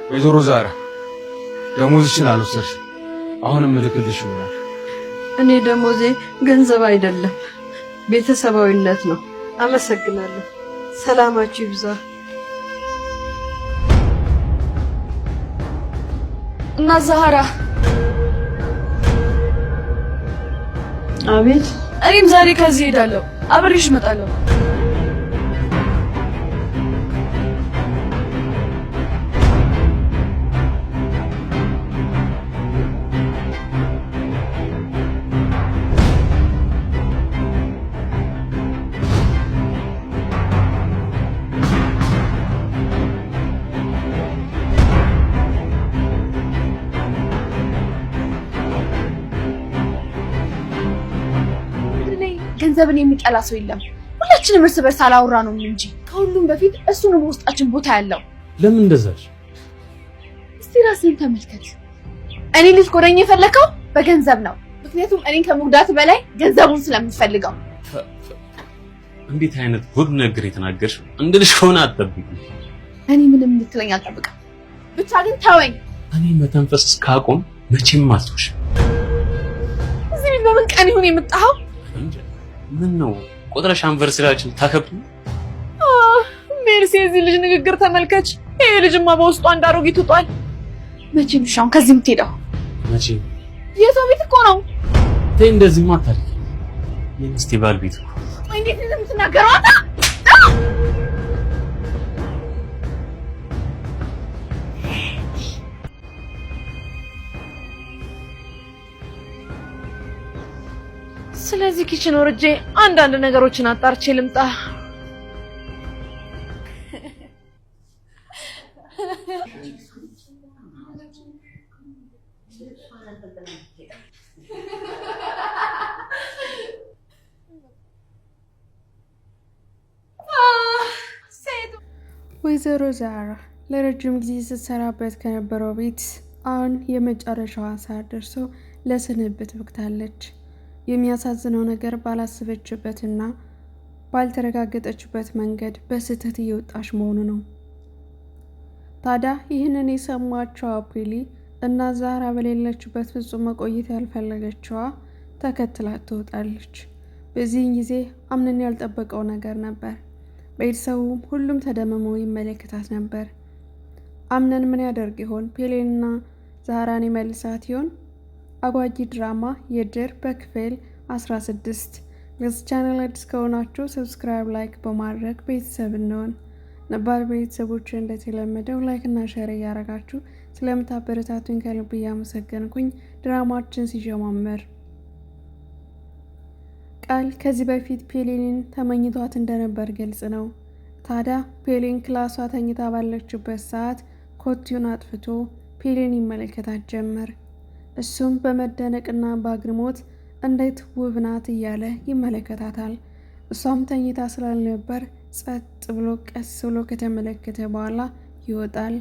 ወይዘሮ ዛራ ደሞዝሽን አልወሰድሽ። አሁንም ልክልሽ ይሆናል። እኔ ደሞዜ ገንዘብ አይደለም ቤተሰባዊነት ነው። አመሰግናለሁ። ሰላማችሁ ይብዛ። እና ዛራ አቤት። እኔም ዛሬ ከዚህ ሄዳለሁ። አብሬሽ እመጣለሁ። ገንዘብን የሚጠላ ሰው የለም። ሁላችንም እርስ በርስ አላወራ ነው እንጂ ከሁሉም በፊት እሱ ነው በውስጣችን ቦታ ያለው። ለምን እንደዛሽ? እስቲ ራስህን ተመልከት። እኔ ልጅ ጎረኝ የፈለከው በገንዘብ ነው። ምክንያቱም እኔን ከመጉዳት በላይ ገንዘቡን ስለምፈልገው። እንዴት አይነት ጉድ ነገር የተናገርሽ? እንድልሽ ሆነ አትጠብቂ። እኔ ምንም እንድትለኝ አልጠብቅም። ብቻ ግን ተወኝ። እኔ መተንፈስ እስካቆም መቼም አልተውሽ። እዚህ በምን ቀን ይሁን የመጣኸው? ምን ነው ቁጥረሽ አንቨርሰሪያችን ታከብሩ? ሜርሲ የዚህ ልጅ ንግግር ተመልከች። ይሄ ልጅማ በውስጡ አንድ አሮጊት ውጧል። መቼም ሻውን ከዚህ የምትሄደው መቼም የሰው ቤት እኮ ነው። ተይ እንደዚህማ አታድርጊ። የሚስቴ ባል ቤት እኮ። እንዴት ነው የምትናገረው አንተ? ስለዚህ ኪችን ወርጄ አንዳንድ ነገሮችን አጣርቼ ልምጣ። ወይዘሮ ዛራ ለረጅም ጊዜ ስትሰራበት ከነበረው ቤት አሁን የመጨረሻዋ ሰዓት ደርሶ ለስንብት በቅታለች። የሚያሳዝነው ነገር ባላሰበችበትና ባልተረጋገጠችበት መንገድ በስህተት እየወጣች መሆኑ ነው። ታዲያ ይህንን የሰማችው አፕሪሊ እና ዛራ በሌለችበት ፍጹም መቆየት ያልፈለገችዋ ተከትላት ትወጣለች። በዚህን ጊዜ አምነን ያልጠበቀው ነገር ነበር። ቤተሰቡም ሁሉም ተደምሞ ይመለከታት ነበር። አምነን ምን ያደርግ ይሆን? ፔሌንና ዛራን ይመልሳት ይሆን? አጓጊ ድራማ የድር በክፍል 16። ለዚህ ቻናል አዲስ ከሆናችሁ ሰብስክራይብ፣ ላይክ በማድረግ ቤተሰብ እንሆን። ነባር ቤተሰቦች እንደተለመደው ላይክ እና ሼር እያደረጋችሁ ስለምታበረታቱኝ ከልብ እያመሰገንኩኝ ድራማችን ሲጀማመር ቃል ከዚህ በፊት ፔሌንን ተመኝቷት እንደነበር ግልጽ ነው። ታዲያ ፔሌን ክላሷ ተኝታ ባለችበት ሰዓት ኮቲውን አጥፍቶ ፔሌን ይመለከታት ጀመር። እሱም በመደነቅና በአግርሞት እንዴት ውብ ናት እያለ ይመለከታታል። እሷም ተኝታ ስላልነበር ጸጥ ብሎ ቀስ ብሎ ከተመለከተ በኋላ ይወጣል።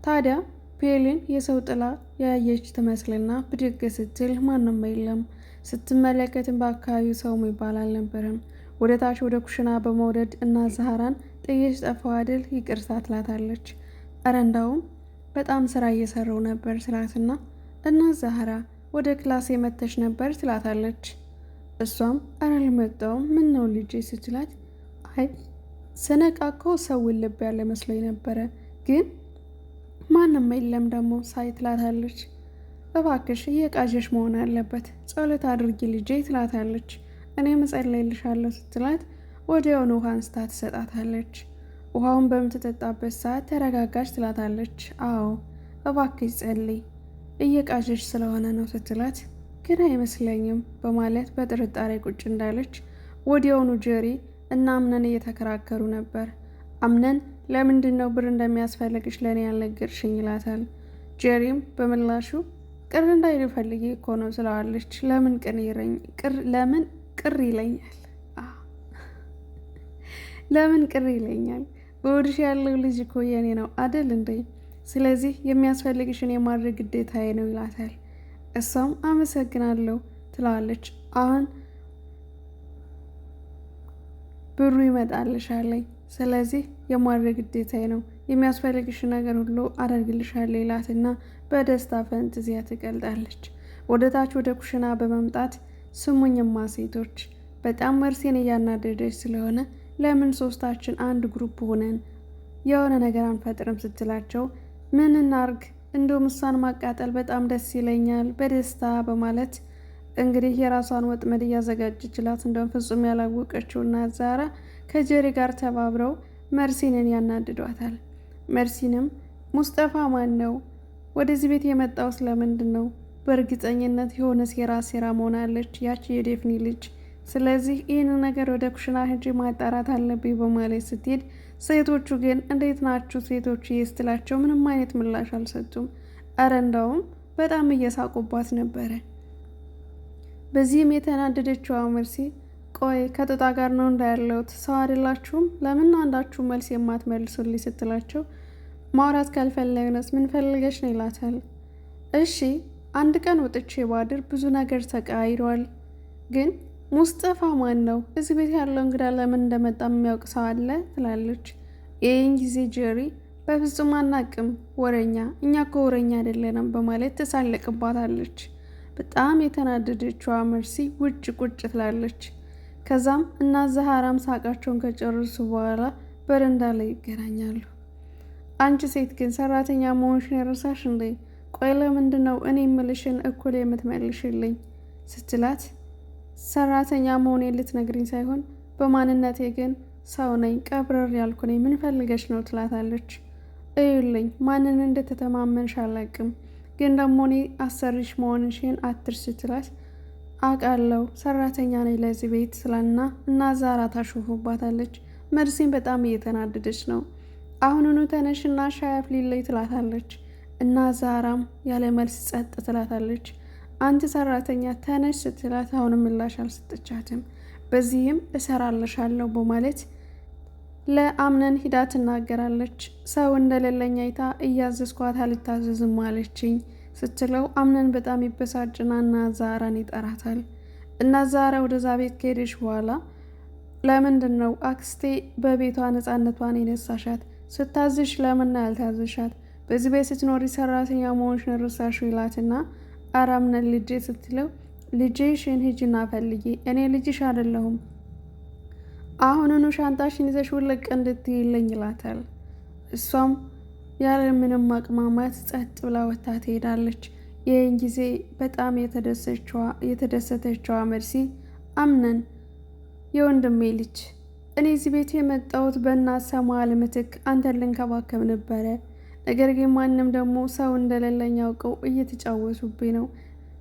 ታዲያ ፔሌን የሰው ጥላ ያየች ትመስልና ብድግ ስትል ማንም የለም። ስትመለከትም በአካባቢው ሰው የሚባል አልነበረም። ወደ ታች ወደ ኩሽና በመውረድ እና ዛራን ጥዬሽ ጠፋሁ አይደል ይቅርታ ትላታለች። እረ እንዳውም በጣም ስራ እየሰራው ነበር ስላትና እና ዛራ ወደ ክላስ የመተሽ ነበር ትላታለች። እሷም እረ አልመጣሁም ምን ነው ልጄ ስትላት አይ ስነቃኮ ሰው ልብ ያለ መስሎኝ ነበረ ግን ማንም የለም ደግሞ ሳይ ትላታለች። እባክሽ እየቃዠሽ መሆን አለበት ጸሎት አድርጊ ልጄ ትላታለች። እኔ መጸለይልሻለሁ ስትላት ወዲያውኑ ውሃ አንስታ ትሰጣታለች። ውሃውን በምትጠጣበት ሰዓት ተረጋጋች ትላታለች። አዎ እባክሽ ጸልይ እየቃዠሽ ስለሆነ ነው ስትላት ግን አይመስለኝም በማለት በጥርጣሬ ቁጭ እንዳለች ወዲያውኑ ጀሪ እና አምነን እየተከራከሩ ነበር። አምነን ለምንድነው ብር እንደሚያስፈልግሽ ለኔ ያልነገርሽኝ ይላታል። ጀሪም በምላሹ ቅር እንዳይል ፈልጌ እኮ ነው ትለዋለች። ለምን ቅር ይለኛል? ለምን ቅር ይለኛል? በወድሽ ያለው ልጅ እኮ የኔ ነው አደል እንዴ? ስለዚህ የሚያስፈልግሽን የማድረግ ግዴታዬ ነው ይላታል። እሷም አመሰግናለሁ ትለዋለች። አሁን ብሩ ይመጣልሻል ስለዚህ የማድረግ ግዴታዬ ነው። የሚያስፈልግሽ ነገር ሁሉ አደርግልሻለሁ ይላትና በደስታ ፈንጥዚያ ትቀልጣለች። ወደ ታች ወደ ኩሽና በመምጣት ስሙኝማ ሴቶች፣ በጣም መርሲን እያናደደች ስለሆነ ለምን ሶስታችን አንድ ግሩፕ ሆነን የሆነ ነገር አንፈጥርም ስትላቸው ምን እናርግ፣ እንደውም እሷን ማቃጠል በጣም ደስ ይለኛል በደስታ በማለት እንግዲህ የራሷን ወጥመድ እያዘጋጀችላት እንደውም ፍጹም ያላወቀችውና ዛራ ከጀሪ ጋር ተባብረው መርሲንን ያናድዷታል። መርሲንም ሙስጠፋ ማን ነው? ወደዚህ ቤት የመጣው ስለምንድን ነው? በእርግጠኝነት የሆነ ሴራ መሆናለች ያቺ የዴፍኒ ልጅ። ስለዚህ ይህን ነገር ወደ ኩሽና ሄጄ ማጣራት አለብኝ በማለት ስትሄድ፣ ሴቶቹ ግን እንዴት ናችሁ ሴቶቹ ስትላቸው ምንም አይነት ምላሽ አልሰጡም። እረ እንዳውም በጣም እየሳቁባት ነበረ። በዚህም የተናደደችው መርሲ ቆይ ከጥጣ ጋር ነው እንዳያለሁት ሰው አይደላችሁም? ለምን አንዳችሁ መልስ የማትመልሱልኝ ስትላቸው ማውራት ካልፈለግነስ ምን ፈልገሽ ነው ይላታል። እሺ አንድ ቀን ወጥቼ ባድር ብዙ ነገር ተቀያይሯል፣ ግን ሙስጠፋ ማን ነው? እዚህ ቤት ያለው እንግዳ ለምን እንደመጣ የሚያውቅ ሰው አለ ትላለች። ይህን ጊዜ ጀሪ በፍጹም አናቅም ወረኛ፣ እኛ እኮ ወረኛ አይደለንም በማለት ትሳለቅባታለች። በጣም የተናደደችዋ መርሲ ውጭ ቁጭ ትላለች። ከዛም እና ዛሃራም ሳቃቸውን ከጨረሱ በኋላ በረንዳ ላይ ይገናኛሉ። አንቺ ሴት ግን ሰራተኛ መሆንሽን የረሳሽ እንዴ? ቆይ ለምንድን ነው እኔ የምልሽን እኩል የምትመልሽልኝ ስትላት፣ ሰራተኛ መሆኔን ልትነግሪኝ ሳይሆን በማንነቴ ግን ሰው ነኝ፣ ቀብረር ያልኩ ነኝ፣ ምን ፈልገሽ ነው ትላታለች። እዩልኝ ማንን እንደተተማመንሽ አላቅም፣ ግን ደግሞ እኔ አሰሪሽ መሆንሽን አትርሽ ስትላት፣ አውቃለሁ ሰራተኛ ነኝ ለዚህ ቤት ስላና እና ዛራ ታሾፉባታለች። መርሲን በጣም እየተናደደች ነው። አሁኑኑ ተነሽና ሻይ አፍሊልኝ ትላታለች። እና ዛራም ያለ መልስ ጸጥ ትላታለች። አንቺ ሰራተኛ ተነሽ ስትላት አሁንም ምላሽ አልሰጠቻትም። በዚህም እሰራለሻለሁ በማለት ለአምነን ሂዳ ትናገራለች። ሰው እንደሌለኝ አይታ እያዘዝኳት አልታዘዝም አለችኝ ስትለው አምነን በጣም ይበሳጭና እና ዛራን ይጠራታል። እና ዛራ ወደዛ ቤት ከሄደች በኋላ ለምንድን ነው አክስቴ በቤቷ ነፃነቷን የነሳሻት? ስታዝሽ ለምን ያልታዘሻት? በዚህ ቤት ስትኖሪ ሰራተኛ መሆንሽን ረሳሽው ይላትና አራምነን ልጄ ስትለው ልጄሽን ሂጂና ፈልጊ፣ እኔ ልጅሽ አይደለሁም፣ አሁኑኑ ሻንጣሽን ይዘሽ ውልቅ እንድትይልኝ ይላታል። እሷም ያለ ምንም አቅማማት ጸጥ ብላ ወጥታ ትሄዳለች። ይህን ጊዜ በጣም የተደሰተችዋ መርሲ አምነን የወንድሜ ልጅ፣ እኔ እዚህ ቤት የመጣሁት በእናት ሰማል ምትክ አንተን ልንከባከብ ነበረ። ነገር ግን ማንም ደግሞ ሰው እንደሌለኝ አውቀው እየተጫወቱብኝ ነው።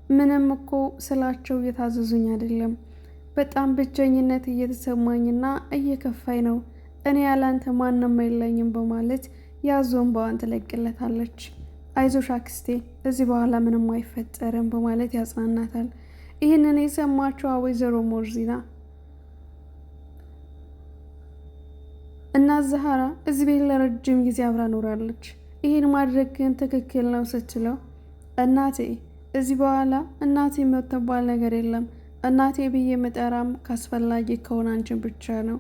ምንም እኮ ስላቸው እየታዘዙኝ አይደለም። በጣም ብቸኝነት እየተሰማኝና እየከፋኝ ነው። እኔ ያላንተ ማንም የለኝም በማለት ያዞን በዋን ትለቅለታለች። አይዞሽ አክስቴ እዚህ በኋላ ምንም አይፈጠርም በማለት ያጽናናታል። ይህንን የሰማችው ወይዘሮ ሞርዚና እና ዛሃራ እዚህ ቤት ለረጅም ጊዜ አብራ ኖራለች። ይህን ማድረግ ግን ትክክል ነው ስትለው፣ እናቴ እዚህ በኋላ እናቴ የምትባል ነገር የለም። እናቴ ብዬ መጠራም ካስፈላጊ ከሆነ አንቺን ብቻ ነው።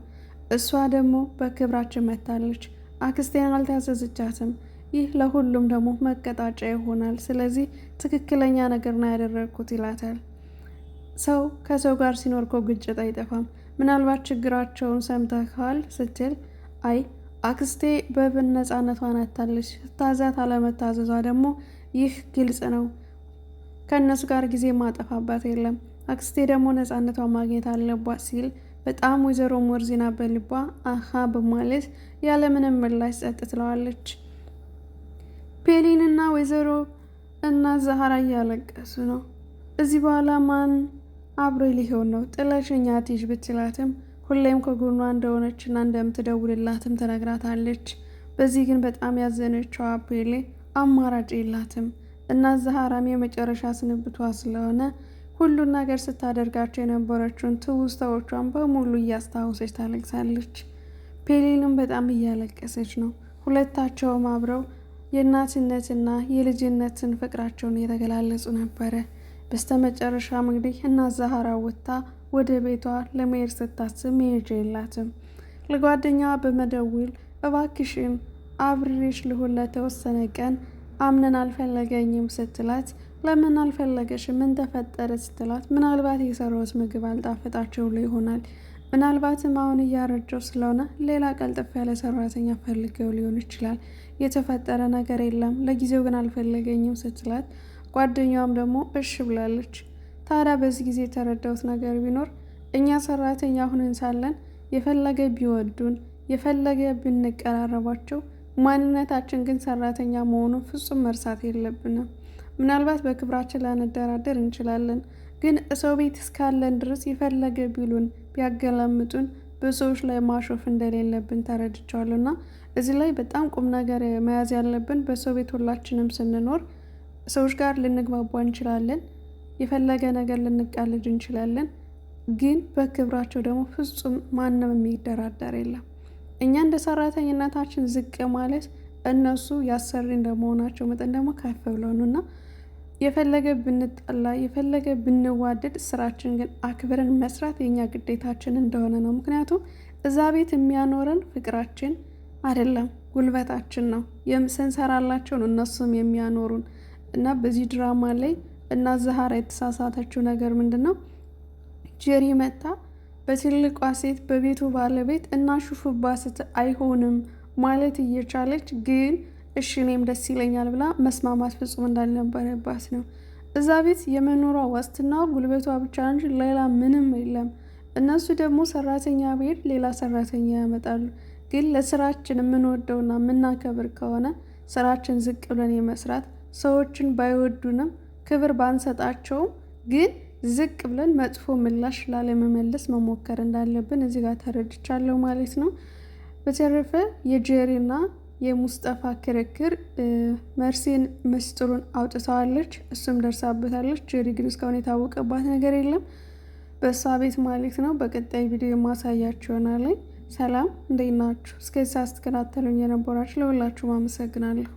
እሷ ደግሞ በክብራችን መታለች። አክስቴን አልታዘዘቻትም። ይህ ለሁሉም ደግሞ መቀጣጫ ይሆናል። ስለዚህ ትክክለኛ ነገር ነው ያደረግኩት ይላታል። ሰው ከሰው ጋር ሲኖር እኮ ግጭት አይጠፋም። ምናልባት ችግራቸውን ሰምተካል ስትል፣ አይ አክስቴ በብን ነፃነቷን አታለች። ስታዛት አለመታዘዟ ደግሞ ይህ ግልጽ ነው። ከእነሱ ጋር ጊዜ ማጠፋባት የለም። አክስቴ ደግሞ ነፃነቷን ማግኘት አለባት ሲል በጣም ወይዘሮ ሞርዚና በልቧ አሃ በማለት ያለምንም ምላሽ ጸጥ ትለዋለች። ፔሊንና ወይዘሮ እና ዛሃራ እያለቀሱ ነው። እዚህ በኋላ ማን አብሮ ሊሆን ነው? ጥለሽኛ ትይዥ ብትላትም ሁሌም ከጎኗ እንደሆነችና እንደምትደውልላትም ትነግራታለች። በዚህ ግን በጣም ያዘነችው ፔሌ አማራጭ የላትም እና ዛሃራም የመጨረሻ ስንብቷ ስለሆነ ሁሉን ነገር ስታደርጋቸው የነበረችውን ትውስታዎቿን በሙሉ እያስታወሰች ታለቅሳለች። ፔሊንም በጣም እያለቀሰች ነው። ሁለታቸውም አብረው የእናትነትና የልጅነትን ፍቅራቸውን እየተገላለጹ ነበረ። በስተመጨረሻም እንግዲህ እናት ዛሃራ ወጥታ ወደ ቤቷ ለመሄድ ስታስብ መሄጃ የላትም። ለጓደኛዋ በመደወል እባክሽን አብሬሽ ልሁን ለተወሰነ ቀን አምነን አልፈለገኝም ስትላት ለምን አልፈለገሽ ምን ተፈጠረ ስትላት ምናልባት የሰራሁት ምግብ አልጣፈጣቸው ይሆናል፣ ምናልባትም አሁን እያረጀው ስለሆነ ሌላ ቀልጥፍ ያለ ሰራተኛ ፈልገው ሊሆን ይችላል፣ የተፈጠረ ነገር የለም ለጊዜው ግን አልፈለገኝም ስትላት ጓደኛዋም ደግሞ እሺ ብላለች። ታዲያ በዚህ ጊዜ የተረዳሁት ነገር ቢኖር እኛ ሰራተኛ ሁነን ሳለን የፈለገ ቢወዱን የፈለገ ብንቀራረባቸው ማንነታችን ግን ሰራተኛ መሆኑን ፍጹም መርሳት የለብንም። ምናልባት በክብራችን ላንደራደር እንችላለን፣ ግን ሰው ቤት እስካለን ድረስ የፈለገ ቢሉን ቢያገላምጡን በሰዎች ላይ ማሾፍ እንደሌለብን ተረድቻለሁ። እና እዚህ ላይ በጣም ቁም ነገር መያዝ ያለብን በሰው ቤት ሁላችንም ስንኖር ሰዎች ጋር ልንግባባ እንችላለን፣ የፈለገ ነገር ልንቃልድ እንችላለን፣ ግን በክብራቸው ደግሞ ፍጹም ማንም የሚደራደር የለም። እኛ እንደ ሰራተኝነታችን ዝቅ ማለት እነሱ ያሰሪ እንደመሆናቸው መጠን ደግሞ ከፍ ብለው ነውና የፈለገ ብንጠላ የፈለገ ብንዋደድ ስራችን ግን አክብረን መስራት የኛ ግዴታችን እንደሆነ ነው። ምክንያቱም እዛ ቤት የሚያኖረን ፍቅራችን አይደለም ጉልበታችን ነው። ስንሰራላቸው ነው እነሱም የሚያኖሩን። እና በዚህ ድራማ ላይ እና ዛሃራ የተሳሳተችው ነገር ምንድነው? ጄሪ መጣ በትልቋ ሴት በቤቱ ባለቤት እና ሹፍባት አይሆንም ማለት እየቻለች ግን እሺ እኔም ደስ ይለኛል ብላ መስማማት ፍጹም እንዳልነበረባት ነው። እዛ ቤት የመኖሯ ዋስትና ጉልበቷ ብቻ እንጂ ሌላ ምንም የለም። እነሱ ደግሞ ሰራተኛ ቤት ሌላ ሰራተኛ ያመጣሉ። ግን ለስራችን የምንወደውና የምናከብር ከሆነ ስራችን ዝቅ ብለን የመስራት ሰዎችን ባይወዱንም ክብር ባንሰጣቸውም ግን ዝቅ ብለን መጥፎ ምላሽ ላለመመለስ መሞከር እንዳለብን እዚህ ጋር ተረድቻለሁ ማለት ነው። በተረፈ የጄሪና የሙስጠፋ ክርክር መርሲን ምስጢሩን አውጥተዋለች፣ እሱም ደርሳበታለች። ጄሪ ግን እስካሁን የታወቀባት ነገር የለም በእሷ ቤት ማለት ነው። በቀጣይ ቪዲዮ የማሳያችሁ ይሆናል። ሰላም እንዴት ናችሁ? እስከዚህ ስትከታተሉኝ የነበራችሁ ለሁላችሁም አመሰግናለሁ።